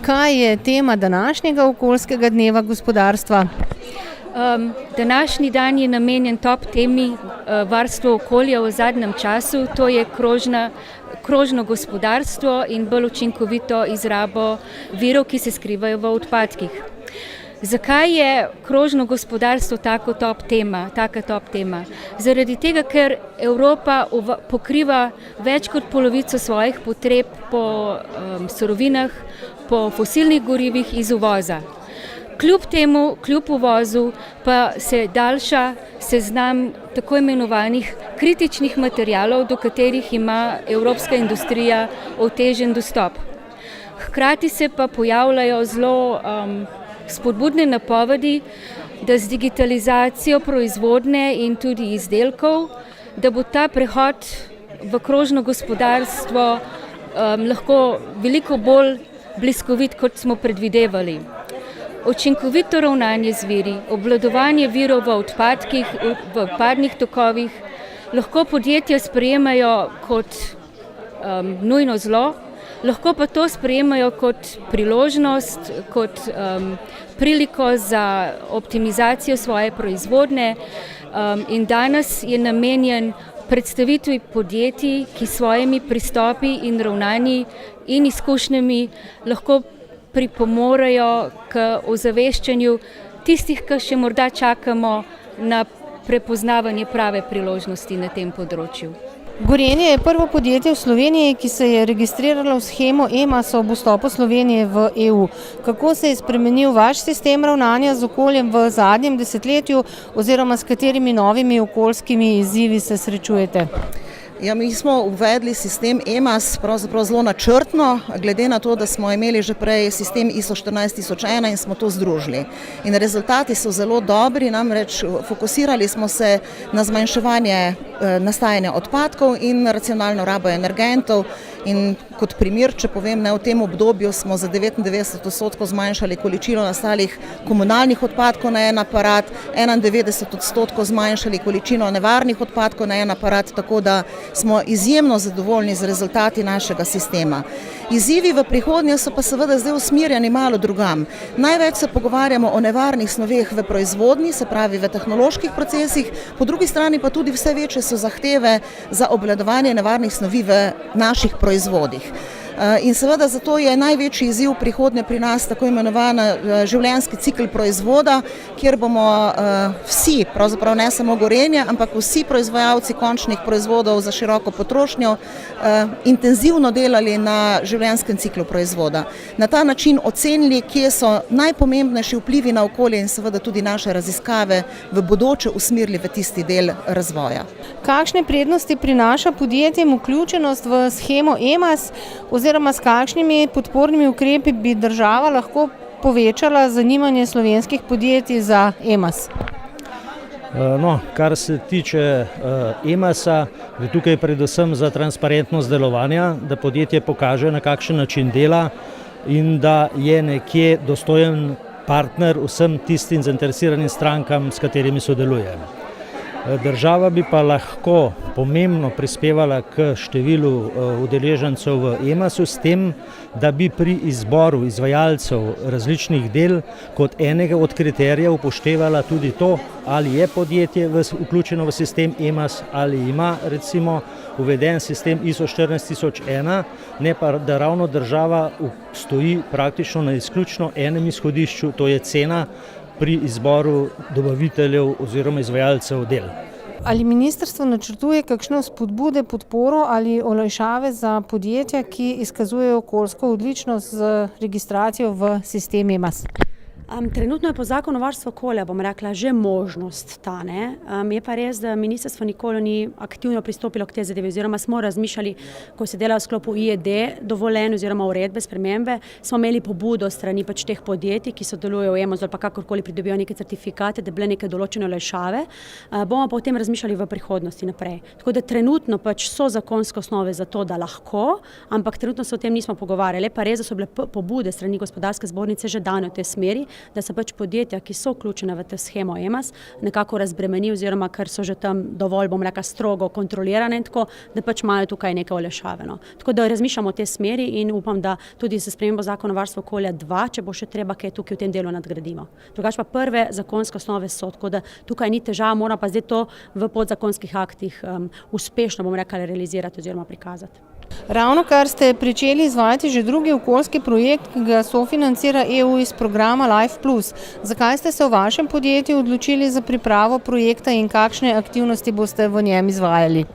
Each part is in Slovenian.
Kaj je tema današnjega okoljskega dneva gospodarstva? Današnji dan je namenjen top temi varstva okolja v zadnjem času, to je krožno gospodarstvo in bolj učinkovito izrabo virov, ki se skrivajo v odpadkih. Zakaj je krožno gospodarstvo taka top tema? Zaradi tega, ker Evropa pokriva več kot polovico svojih potreb po surovinah, po fosilnih gorivih iz uvoza. Kljub uvozu pa se daljša seznam tako imenovanih kritičnih materialov, do katerih ima evropska industrija otežen dostop. Hkrati se pa pojavljajo zelo spodbudne napovedi, da z digitalizacijo proizvodnje in tudi izdelkov, da bo ta prehod v krožno gospodarstvo lahko veliko bolj bliskovit, kot smo predvidevali. Učinkovito ravnanje z viri, obvladovanje virov v odpadkih, v odpadnih tokovih, lahko podjetja sprejemajo kot nujno zlo, lahko pa to sprejemajo kot priložnost, kot priliko za optimizacijo svoje proizvodnje in danes je namenjen predstavitvi podjetij, ki s svojimi pristopi in ravnanji in izkušnjami lahko pripomorejo k ozaveščanju tistih, ki še morda čakamo na prepoznavanje prave priložnosti na tem področju. Gorenje je prvo podjetje v Sloveniji, ki se je registriralo v shemo EMAS ob vstopu Slovenije v EU. Kako se je spremenil vaš sistem ravnanja z okoljem v zadnjem desetletju oziroma s katerimi novimi okoljskimi izzivi se srečujete? Ja, mi smo uvedli sistem EMAS pravzaprav zelo načrtno, glede na to, da smo imeli že prej sistem ISO 14001 in smo to združili. In rezultati so zelo dobri, namreč fokusirali smo se na zmanjševanje nastajanja odpadkov in racionalno rabo energentov. In kot primer, če povem, v tem obdobju smo za 99% zmanjšali količino nastalih komunalnih odpadkov na en aparat, 91% zmanjšali količino nevarnih odpadkov na en aparat, tako da smo izjemno zadovoljni z rezultati našega sistema. Izzivi v prihodnje so pa seveda zdaj usmerjeni malo drugam. Največ se pogovarjamo o nevarnih snoveh v proizvodnji, se pravi v tehnoloških procesih, po drugi strani pa tudi vse večje so zahteve za obvladovanje nevarnih snovi v naših proizvodih. In seveda zato je največji izziv prihodnje pri nas tako imenovan življenjski cikel proizvoda, kjer bomo vsi, pravzaprav ne samo Gorenje, ampak vsi proizvajalci končnih proizvodov za široko potrošnjo intenzivno delali na življenjskem ciklu proizvoda. Na ta način ocenili, kje so najpomembnejši vplivi na okolje in seveda tudi naše raziskave v bodoče usmerili v tisti del razvoja. Kakšne prednosti prinaša podjetjem vključenost v shemo EMAS oziroma s kakšnimi podpornimi ukrepi bi država lahko povečala zanimanje slovenskih podjetij za EMAS? Kar se tiče EMAS-a, je tukaj predvsem za transparentnost delovanja, da podjetje pokaže, na kakšen način dela in da je nekje dostojen partner vsem tistim zainteresiranim strankam, s katerimi sodeluje. Država bi pa lahko pomembno prispevala k številu udeležencev v EMAS-u s tem, da bi pri izboru izvajalcev različnih del kot enega od kriterijev upoštevala tudi to, ali je podjetje vključeno v sistem EMAS ali ima recimo uveden sistem ISO 14001, ne pa da ravno država stoji praktično na izključno enem izhodišču, to je cena pri izboru dobaviteljev oziroma izvajalcev del. Ali ministrstvo načrtuje kakšne spodbude, podporo ali olajšave za podjetja, ki izkazujejo okoljsko odličnost z registracijo v sistem EMAS? Trenutno je po zakonu o varstvu okolja, bom rekla, že možnost ta, ne. Je pa res, da ministrstvo nikoli ni aktivno pristopilo k tej zadevi, oziroma smo razmišljali, ko se dela v sklopu IED dovoljen oziroma uredbe, spremembe, smo imeli pobudo strani teh podjetij, ki sodelujejo v EMAS ali pa kakorkoli pridobijo neke certifikate, da bile neke določene olajšave. Bomo pa o tem razmišljali v prihodnosti naprej. Tako da trenutno so zakonske osnove za to, da lahko, ampak trenutno se o tem nismo pogovarjali. Pa res, da so bile pobude strani gospodarske zbornice že dane v tej smeri, da se pač podjetja, ki so vključena v to shemo EMAS, nekako razbremeni oziroma ker so že tam dovolj, bom rekla, strogo kontrolirane in tako, da pač imajo tukaj nekaj olajšave. No. Tako da razmišljamo v tej smeri in upam, da tudi se spremembo zakona o varstvu okolja 2, če bo še treba, kaj tukaj v tem delu nadgradimo. Drugače pa prve zakonske osnove so, tako da tukaj ni težava, mora pa zdaj to v podzakonskih aktih uspešno, bom rekla, realizirati oziroma prikazati. Ravno kar ste pričeli izvajati že drugi okoljski projekt, ki ga sofinancira EU iz programa Life Plus. Zakaj ste se v vašem podjetju odločili za pripravo projekta in kakšne aktivnosti boste v njem izvajali?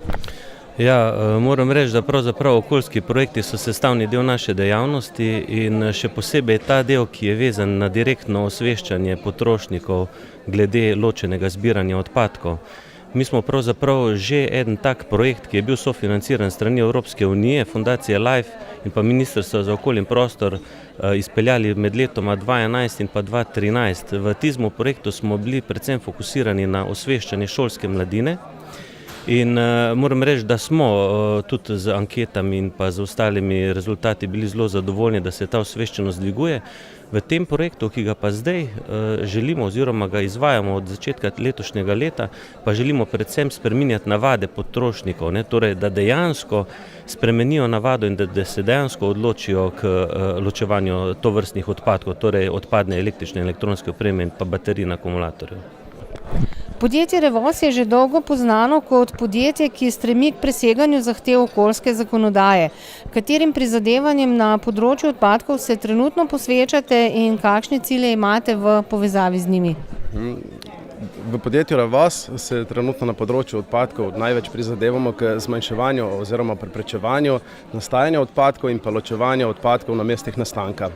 Ja, moram reči, da pravzaprav okoljski projekti so sestavni del naše dejavnosti in še posebej ta del, ki je vezan na direktno osveščanje potrošnikov glede ločenega zbiranja odpadkov. Mi smo pravzaprav že en tak projekt, ki je bil sofinanciran strani Evropske unije, Fundacije Life in pa Ministrstva za okolje in prostor izpeljali med letoma 2011 in pa 2013. V tizmu projektu smo bili predvsem fokusirani na osveščanje šolske mladine. In moram reči, da smo tudi z anketami in pa z ostalimi rezultati bili zelo zadovoljni, da se ta osveščenost dviguje. V tem projektu, ki ga pa zdaj želimo oziroma ga izvajamo od začetka letošnjega leta, pa želimo predvsem spreminjati navade potrošnikov, torej da dejansko spremenijo navado in da se dejansko odločijo k ločevanju tovrstnih odpadkov, torej odpadne električne in elektronske opreme in pa baterij in akumulatorjev. Podjetje Revoz je že dolgo poznano kot podjetje, ki stremi k preseganju zahtev okoljske zakonodaje. Katerim prizadevanjem na področju odpadkov se trenutno posvečate in kakšne cilje imate v povezavi z njimi? V podjetju Revoz se trenutno na področju odpadkov največ prizadevamo k zmanjševanju oziroma preprečevanju nastajanja odpadkov in pa ločevanja odpadkov na mestih nastanka.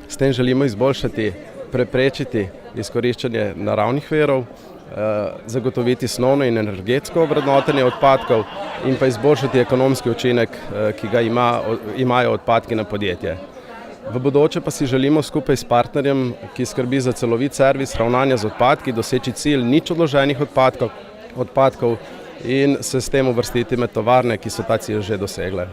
S tem želimo izboljšati, preprečiti izkoriščanje naravnih virov, zagotoviti snovno in energetsko obrednotenje odpadkov in pa izboljšati ekonomski učinek, ki ga imajo odpadki na podjetje. V bodoče pa si želimo skupaj s partnerjem, ki skrbi za celovit servis ravnanja z odpadki, doseči cilj nič odloženih odpadkov in se s tem uvrstiti med tovarne, ki so ta cilj že dosegle.